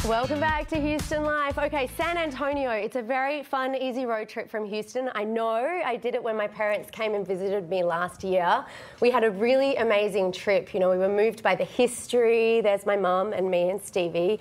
Welcome back to Houston Life. Okay, San Antonio. It's a very fun, easy road trip from Houston. I know I did it when my parents came and visited me last year. We had a really amazing trip. You know, we were moved by the history. There's my mum and me and Stevie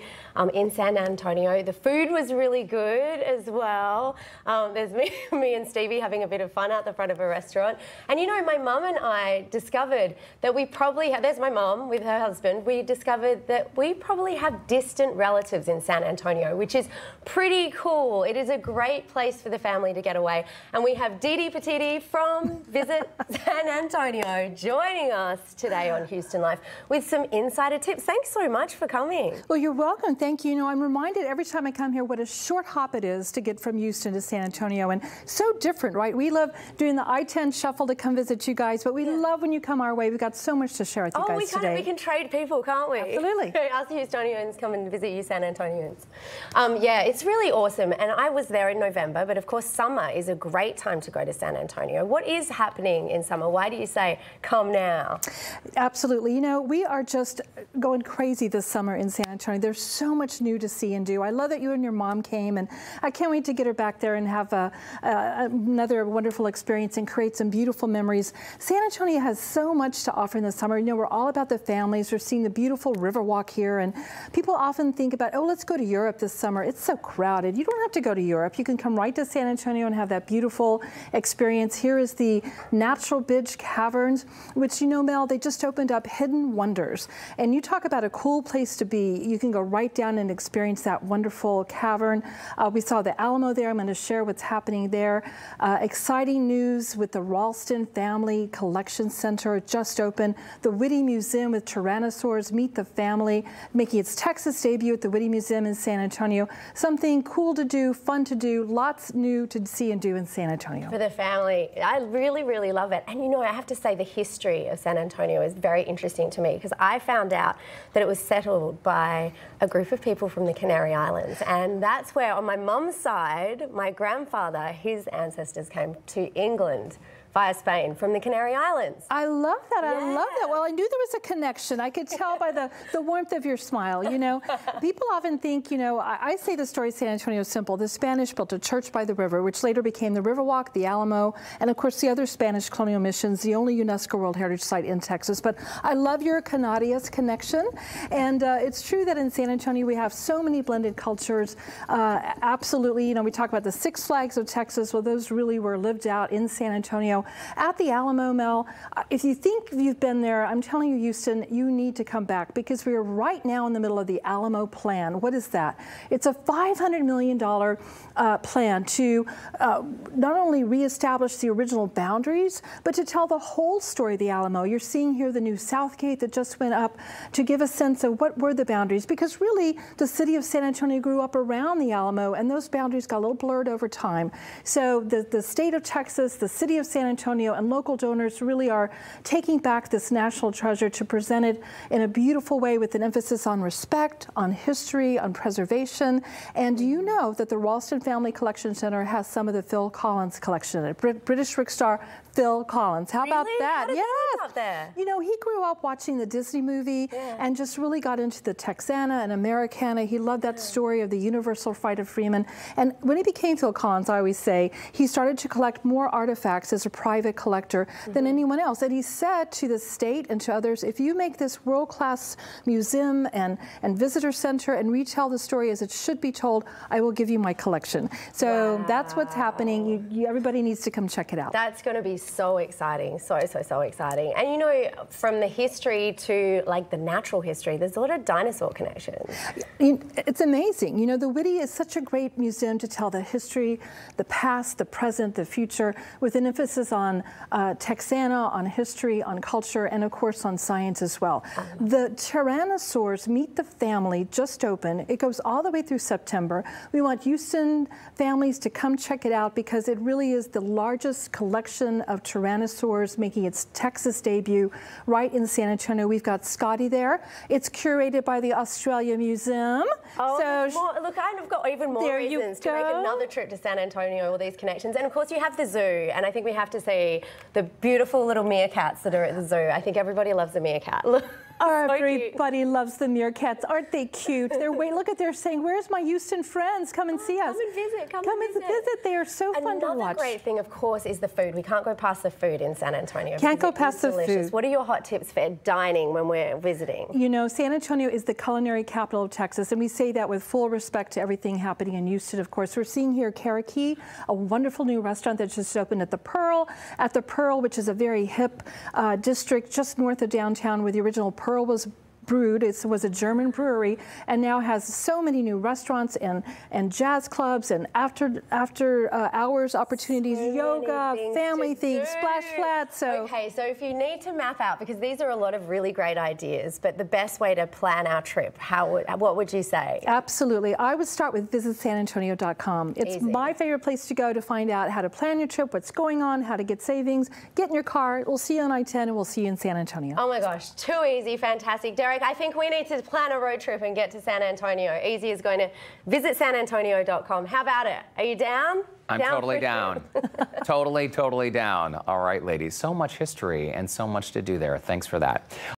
in San Antonio. The food was really good as well. There's me and Stevie having a bit of fun out the front of a restaurant. And you know, my mum and I discovered that we probably have, there's my mum with her husband, we discovered that we probably have distant relatives in San Antonio, which is pretty cool. It is a great place for the family to get away. And we have Dee Dee Potedee from Visit San Antonio joining us today on Houston Life with some insider tips. Thanks so much for coming. Well, you're welcome. Thank you. You know, I'm reminded every time I come here what a short hop it is to get from Houston to San Antonio, and so different, right? We love doing the I-10 shuffle to come visit you guys, but we love when you come our way. We've got so much to share with you guys today. We can trade people, can't we? Absolutely. Us Houstonians come and visit you San Antonians. Yeah, it's really awesome. And I was there in November, but of course summer is a great time to go to San Antonio. What is happening in summer? Why do you say come now? Absolutely. You know, we are just going crazy this summer in San Antonio. There's so much new to see and do. I love that you and your mom came, and I can't wait to get her back there and have another wonderful experience and create some beautiful memories. San Antonio has so much to offer in the summer. You know, we're all about the families. We're seeing the beautiful Riverwalk here, and people often think about, oh, let's go to Europe this summer. It's so crowded. You don't have to go to Europe. You can come right to San Antonio and have that beautiful experience. Here is the Natural Bridge Caverns, which, you know, Mel, they just opened up Hidden Wonders. And you talk about a cool place to be. You can go right down and experience that wonderful cavern. We saw the Alamo there. I'm going to share what's happening there. Exciting news with the Ralston Family Collection Center just opened. The Whitty Museum with Tyrannosaurs, Meet the Family, making its Texas debut at the Whitty Museum in San Antonio. Something cool to do, fun to do, lots new to see and do in San Antonio. For the family, I really, really love it. And you know, I have to say the history of San Antonio is very interesting to me, because I found out that it was settled by a group of people from the Canary Islands. And that's where, on my mum's side, my grandfather, his ancestors came to England via Spain from the Canary Islands. I love that. I love that. Well, I knew there was a connection. I could tell by the warmth of your smile. You know, people often think, you know, I say the story of San Antonio is simple. The Spanish built a church by the river, which later became the Riverwalk, the Alamo, and of course the other Spanish colonial missions, the only UNESCO World Heritage Site in Texas. But I love your Canadias connection. And it's true that in San Antonio we have so many blended cultures. Absolutely. You know, we talk about the Six Flags of Texas. Well, those really were lived out in San Antonio. At the Alamo, Mel, if you think you've been there, I'm telling you, Houston, you need to come back, because we are right now in the middle of the Alamo Plan. What is that? It's a $500 million plan to not only reestablish the original boundaries, but to tell the whole story of the Alamo. You're seeing here the new South Gate that just went up to give a sense of what were the boundaries, because really the city of San Antonio grew up around the Alamo, and those boundaries got a little blurred over time. So the state of Texas, the city of San Antonio, and local donors really are taking back this national treasure to present it in a beautiful way with an emphasis on respect, on history, on preservation. And do you know that the Ralston Family Collection Center has some of the Phil Collins collection in it? British rock star Phil Collins. How about that? How did that get out there? You know, he grew up watching the Disney movie and just really got into the Texana and Americana. He loved that story of the Universal Flight of Freeman. And when he became Phil Collins, I always say, he started to collect more artifacts as a private collector than anyone else. And he said to the state and to others, if you make this world-class museum and visitor center and retell the story as it should be told, I will give you my collection. So that's what's happening. Everybody needs to come check it out. That's going to be so exciting. So exciting. And you know, from the history to like the natural history, there's a lot of dinosaur connections. It's amazing. You know, the Whitty is such a great museum to tell the history, the past, the present, the future, with an emphasis on Texana, on history, on culture, and of course on science as well. The Tyrannosaurs Meet the Family just opened. It goes all the way through September. We want Houston families to come check it out, because it really is the largest collection of Tyrannosaurs, making its Texas debut right in San Antonio. We've got Scotty there. It's curated by the Australia Museum. Oh, so look, I've got even more reasons to make another trip to San Antonio, all these connections. And of course you have the zoo, and I think we have to see the beautiful little meerkats that are at the zoo. I think everybody loves a meerkat. Everybody loves the meerkats. Aren't they cute? They're saying, where's my Houston friends? Come and see us. Come and visit. Come and visit. They are so fun to watch. Another great thing, of course, is the food. We can't go past the food in San Antonio. Can't go past the food. What are your hot tips for dining when we're visiting? You know, San Antonio is the culinary capital of Texas, and we say that with full respect to everything happening in Houston, of course. We're seeing here Karachi, a wonderful new restaurant that just opened at the Pearl, which is a very hip district just north of downtown where the original Pearl was brewed. It was a German brewery and now has so many new restaurants and jazz clubs and after hours opportunities, yoga, family things, splash flats. So okay, so if you need to map out, because these are a lot of really great ideas, but the best way to plan our trip, what would you say? Absolutely. I would start with visitsanantonio.com. It's Easy. My favorite place to go to find out how to plan your trip, what's going on, how to get savings, get in your car. We'll see you on I-10 and we'll see you in San Antonio. Oh my gosh, too easy, fantastic. Derek, I think we need to plan a road trip and get to San Antonio. Easy is going to visitsanantonio.com. How about it? Are you down? I'm totally down. Totally down. All right, ladies. So much history and so much to do there. Thanks for that.